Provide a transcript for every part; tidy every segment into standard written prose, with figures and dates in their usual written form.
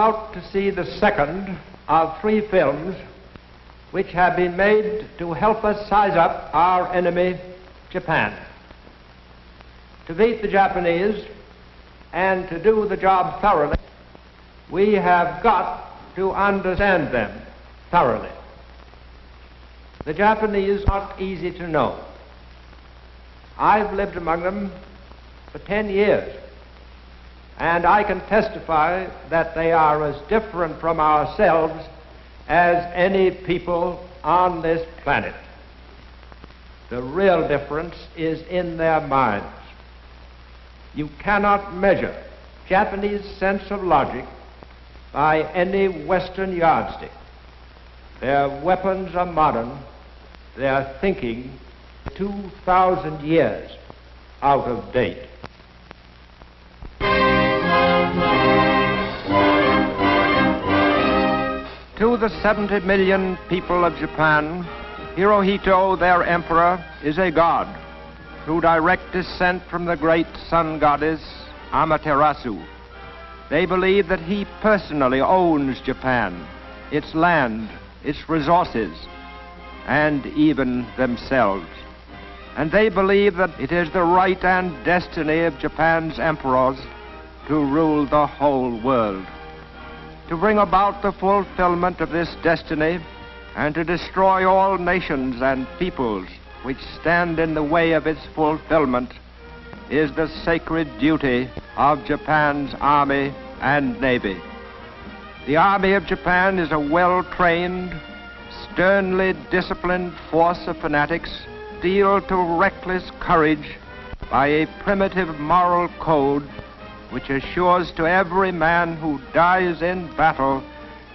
about to see the second of 3 films which have been made to help us size up our enemy, Japan. To beat the Japanese and to do the job thoroughly, we have got to understand them thoroughly. The Japanese are not easy to know. I've lived among them for 10 years, and I can testify that they are as different from ourselves as any people on this planet. The real difference is in their minds. You cannot measure Japanese sense of logic by any Western yardstick. Their weapons are modern, their thinking 2,000 years out of date. To the 70 million people of Japan, Hirohito, their emperor, is a god through direct descent from the great sun goddess Amaterasu. They believe that he personally owns Japan, its land, its resources, and even themselves. And they believe that it is the right and destiny of Japan's emperors to rule the whole world. To bring about the fulfillment of this destiny and to destroy all nations and peoples which stand in the way of its fulfillment is the sacred duty of Japan's army and navy. The army of Japan is a well-trained, sternly disciplined force of fanatics steeled to reckless courage by a primitive moral code which assures to every man who dies in battle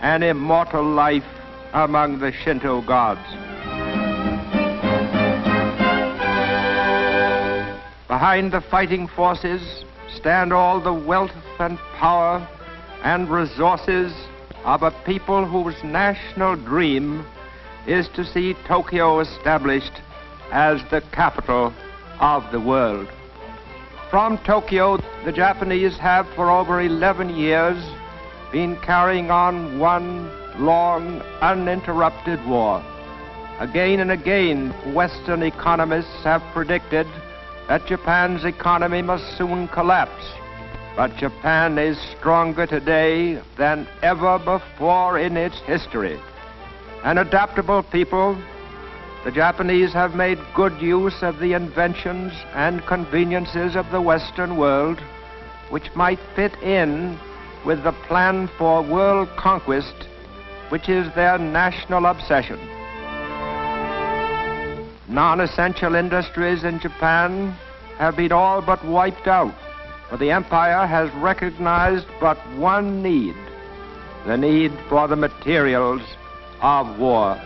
an immortal life among the Shinto gods. Behind the fighting forces stand all the wealth and power and resources of a people whose national dream is to see Tokyo established as the capital of the world. From Tokyo, the Japanese have for over 11 years been carrying on one long, uninterrupted war. Again and again, Western economists have predicted that Japan's economy must soon collapse. But Japan is stronger today than ever before in its history. An adaptable people, the Japanese have made good use of the inventions and conveniences of the Western world, which might fit in with the plan for world conquest, which is their national obsession. Non-essential industries in Japan have been all but wiped out, for the empire has recognized but one need, the need for the materials of war.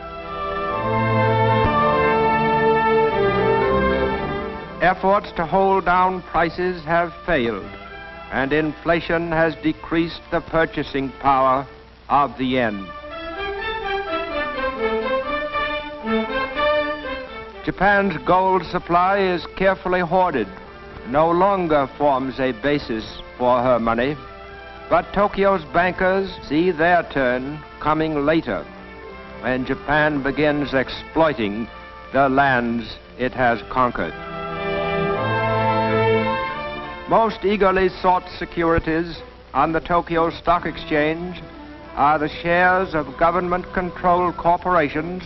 Efforts to hold down prices have failed, and inflation has decreased the purchasing power of the yen. Japan's gold supply is carefully hoarded, no longer forms a basis for her money, but Tokyo's bankers see their turn coming later, when Japan begins exploiting the lands it has conquered. Most eagerly sought securities on the Tokyo Stock Exchange are the shares of government-controlled corporations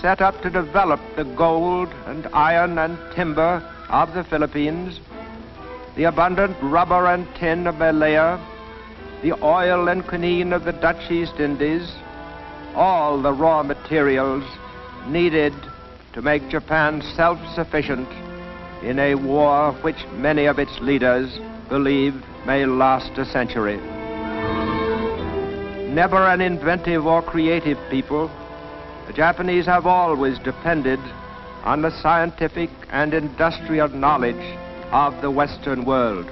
set up to develop the gold and iron and timber of the Philippines, the abundant rubber and tin of Malaya, the oil and quinine of the Dutch East Indies, all the raw materials needed to make Japan self-sufficient in a war which many of its leaders believe may last a century. Never an inventive or creative people, the Japanese have always depended on the scientific and industrial knowledge of the Western world.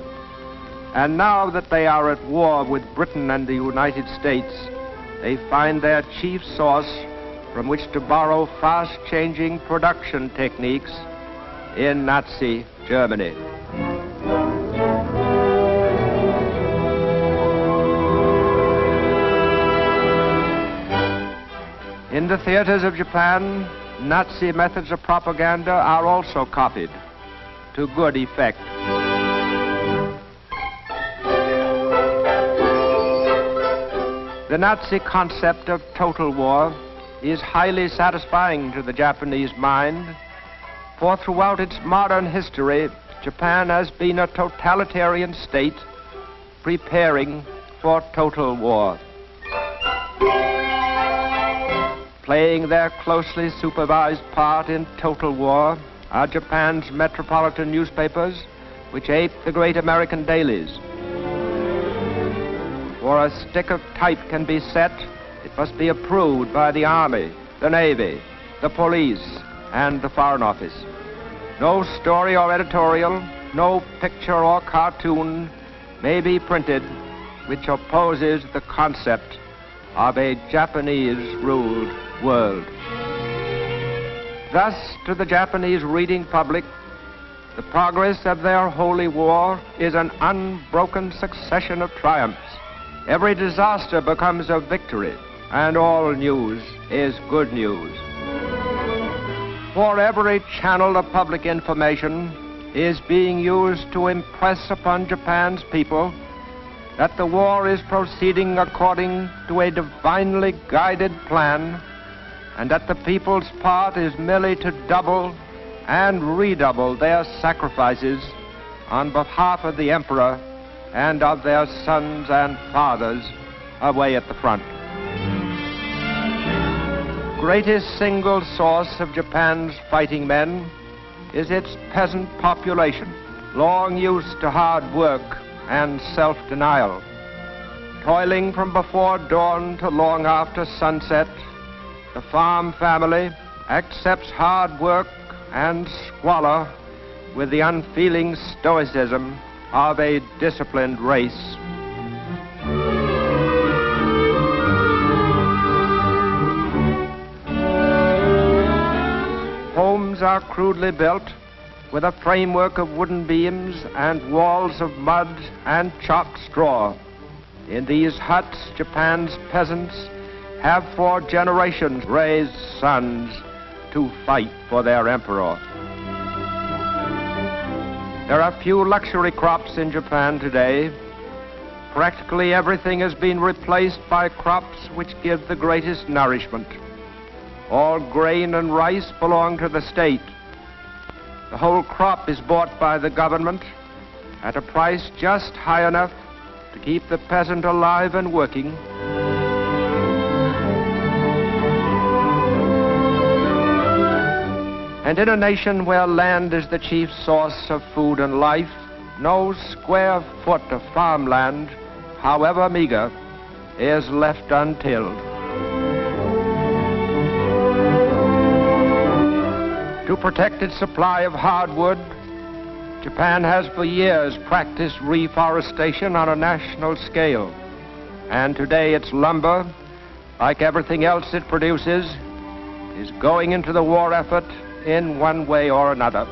And now that they are at war with Britain and the United States, they find their chief source from which to borrow fast-changing production techniques in Nazi Germany. In the theaters of Japan, Nazi methods of propaganda are also copied to good effect. The Nazi concept of total war is highly satisfying to the Japanese mind, for throughout its modern history, Japan has been a totalitarian state preparing for total war. Playing their closely supervised part in total war are Japan's metropolitan newspapers, which ape the great American dailies. Before a stick of type can be set, it must be approved by the Army, the Navy, the police, and the Foreign Office. No story or editorial, no picture or cartoon may be printed which opposes the concept of a Japanese-ruled world. Thus, to the Japanese reading public, the progress of their holy war is an unbroken succession of triumphs. Every disaster becomes a victory, and all news is good news. For every channel of public information is being used to impress upon Japan's people that the war is proceeding according to a divinely guided plan, and that the people's part is merely to double and redouble their sacrifices on behalf of the emperor and of their sons and fathers away at the front. Greatest single source of Japan's fighting men is its peasant population, long used to hard work and self-denial. Toiling from before dawn to long after sunset, the farm family accepts hard work and squalor with the unfeeling stoicism of a disciplined race. Homes are crudely built with a framework of wooden beams and walls of mud and chopped straw. In these huts, Japan's peasants have for generations raised sons to fight for their emperor. There are few luxury crops in Japan today. Practically everything has been replaced by crops which give the greatest nourishment. All grain and rice belong to the state. The whole crop is bought by the government at a price just high enough to keep the peasant alive and working. And in a nation where land is the chief source of food and life, no square foot of farmland, however meager, is left untilled. To protect its supply of hardwood, Japan has for years practiced reforestation on a national scale. And today its lumber, like everything else it produces, is going into the war effort in one way or another.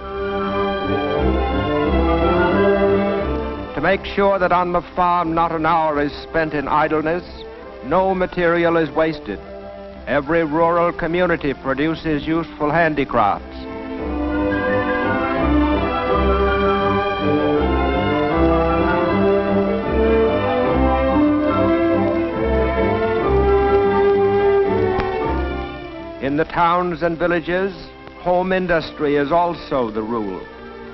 To make sure that on the farm not an hour is spent in idleness, no material is wasted. Every rural community produces useful handicrafts. In the towns and villages, home industry is also the rule,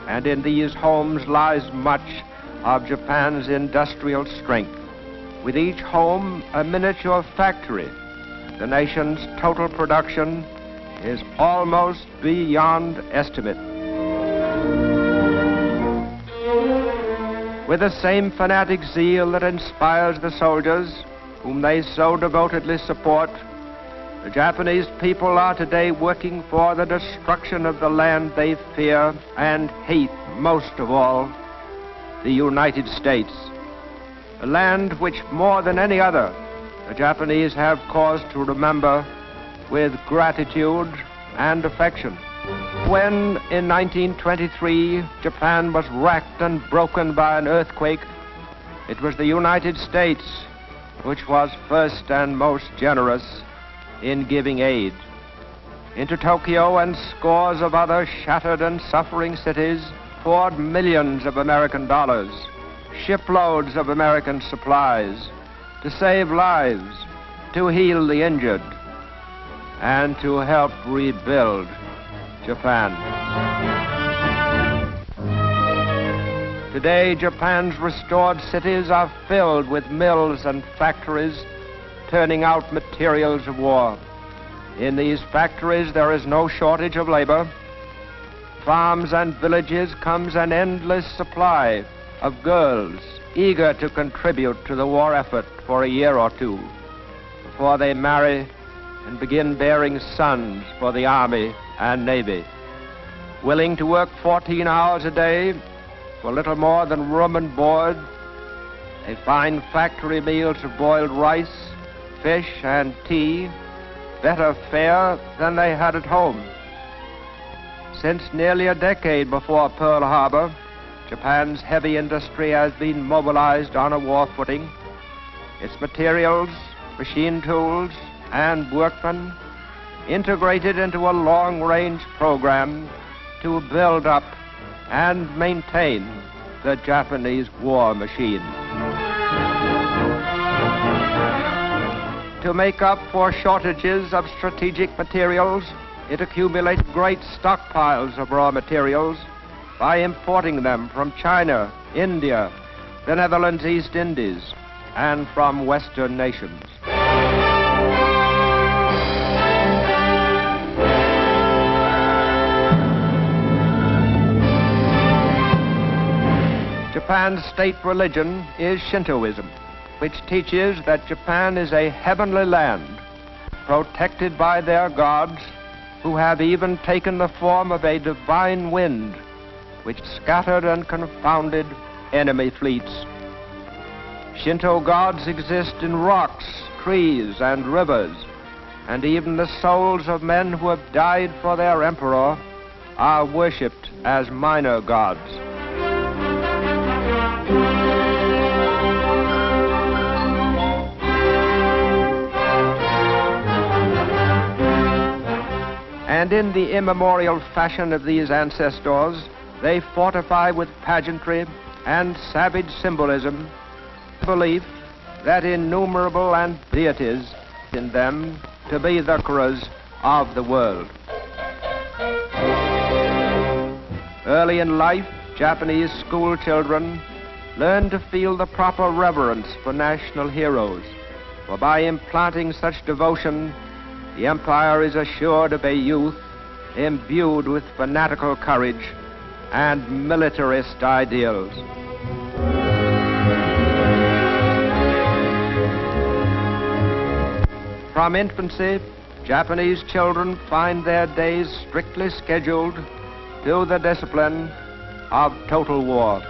and in these homes lies much of Japan's industrial strength. With each home a miniature factory, the nation's total production is almost beyond estimate. With the same fanatic zeal that inspires the soldiers, whom they so devotedly support, the Japanese people are today working for the destruction of the land they fear and hate most of all, the United States. A land which more than any other, the Japanese have cause to remember with gratitude and affection. When, in 1923, Japan was racked and broken by an earthquake, it was the United States which was first and most generous in giving aid. Into Tokyo and scores of other shattered and suffering cities poured millions of American dollars, shiploads of American supplies, to save lives, to heal the injured, and to help rebuild Japan. Today, Japan's restored cities are filled with mills and factories turning out materials of war. In these factories, there is no shortage of labor. Farms and villages comes an endless supply of girls eager to contribute to the war effort for a year or two before they marry and begin bearing sons for the Army and Navy. Willing to work 14 hours a day for little more than room and board, they find factory meals of boiled rice, fish, and tea better fare than they had at home. Since nearly a decade before Pearl Harbor, Japan's heavy industry has been mobilized on a war footing. Its materials, machine tools, and workmen integrated into a long-range program to build up and maintain the Japanese war machine. To make up for shortages of strategic materials, it accumulated great stockpiles of raw materials by importing them from China, India, the Netherlands, East Indies, and from Western nations. Japan's state religion is Shintoism, which teaches that Japan is a heavenly land, protected by their gods, who have even taken the form of a divine wind, which scattered and confounded enemy fleets. Shinto gods exist in rocks, trees, and rivers, and even the souls of men who have died for their emperor are worshipped as minor gods. And in the immemorial fashion of these ancestors, they fortify with pageantry and savage symbolism the belief that innumerable and deities in them to be the conquerors of the world. Early in life, Japanese school children learn to feel the proper reverence for national heroes, for by implanting such devotion, the empire is assured of a youth imbued with fanatical courage and militarist ideals. From infancy, Japanese children find their days strictly scheduled to the discipline of total war.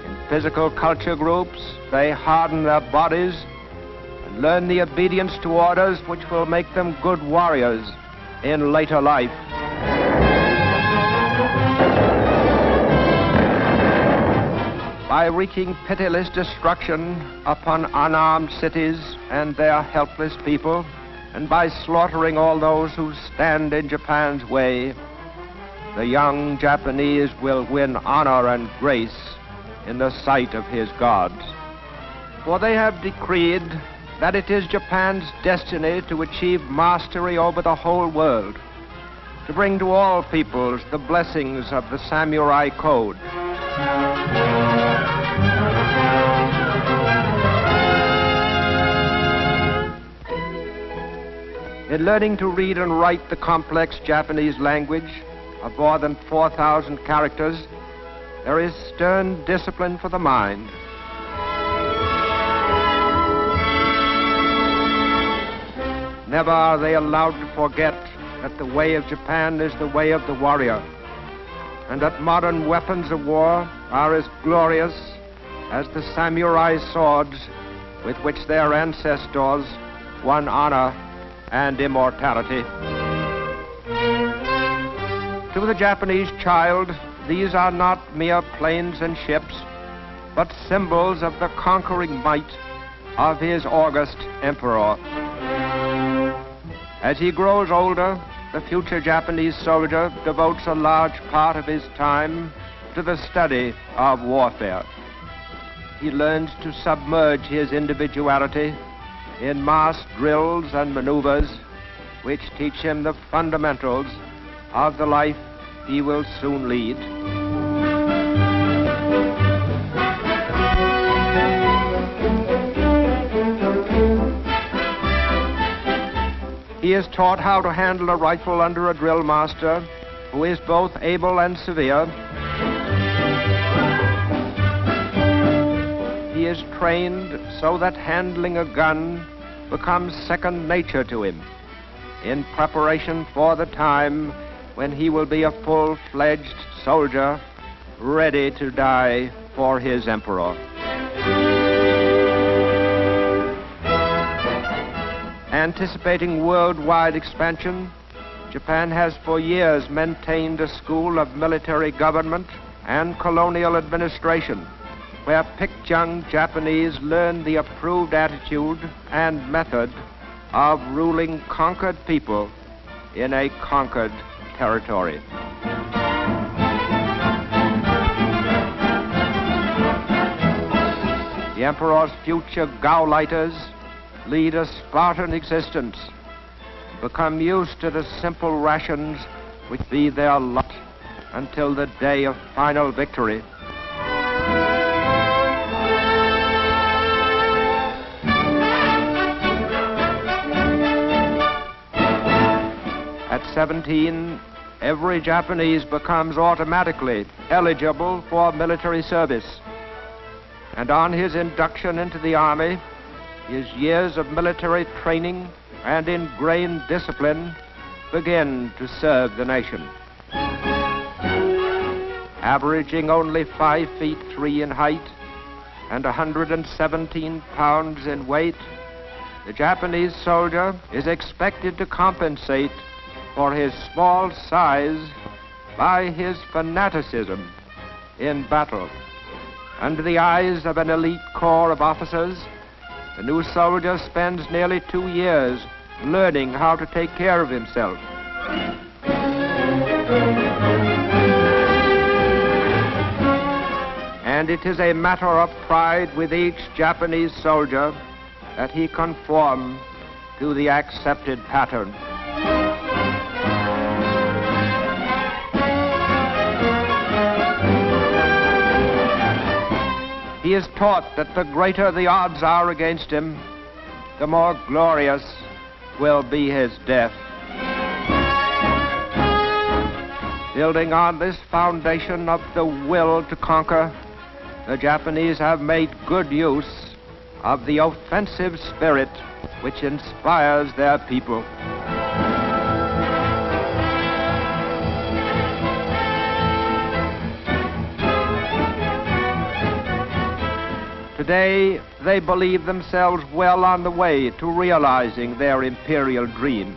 In physical culture groups, they harden their bodies and learn the obedience to orders which will make them good warriors in later life. By wreaking pitiless destruction upon unarmed cities and their helpless people, and by slaughtering all those who stand in Japan's way, the young Japanese will win honor and grace in the sight of his gods. For they have decreed that it is Japan's destiny to achieve mastery over the whole world, to bring to all peoples the blessings of the samurai code. In learning to read and write the complex Japanese language of more than 4,000 characters, there is stern discipline for the mind. Never are they allowed to forget that the way of Japan is the way of the warrior, and that modern weapons of war are as glorious as the samurai swords with which their ancestors won honor and immortality. To the Japanese child, these are not mere planes and ships, but symbols of the conquering might of his august emperor. As he grows older, the future Japanese soldier devotes a large part of his time to the study of warfare. He learns to submerge his individuality in mass drills and maneuvers which teach him the fundamentals of the life he will soon lead. He is taught how to handle a rifle under a drill master who is both able and severe. He is trained so that handling a gun becomes second nature to him, in preparation for the time when he will be a full-fledged soldier ready to die for his emperor. Anticipating worldwide expansion, Japan has for years maintained a school of military government and colonial administration, where picked young Japanese learn the approved attitude and method of ruling conquered people in a conquered territory. The Emperor's future Gauleiters lead a Spartan existence, become used to the simple rations which be their lot until the day of final victory. At 17, every Japanese becomes automatically eligible for military service. And on his induction into the army, his years of military training and ingrained discipline begin to serve the nation. Averaging only 5 feet 3 in height and 117 pounds in weight, the Japanese soldier is expected to compensate for his small size by his fanaticism in battle. Under the eyes of an elite corps of officers, the new soldier spends nearly 2 years learning how to take care of himself. And it is a matter of pride with each Japanese soldier that he conform to the accepted pattern. He is taught that the greater the odds are against him, the more glorious will be his death. Building on this foundation of the will to conquer, the Japanese have made good use of the offensive spirit which inspires their people. Today, they believe themselves well on the way to realizing their imperial dream,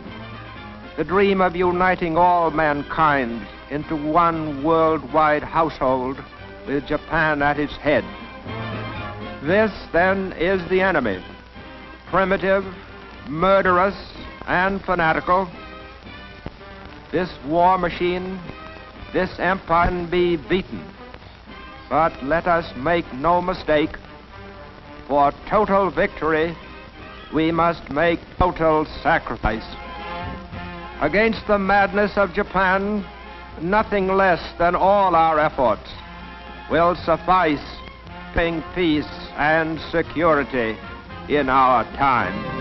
the dream of uniting all mankind into one worldwide household with Japan at its head. This, then, is the enemy, primitive, murderous, and fanatical. This war machine, this empire can be beaten. But let us make no mistake, for total victory, we must make total sacrifice. Against the madness of Japan, nothing less than all our efforts will suffice to bring peace and security in our time.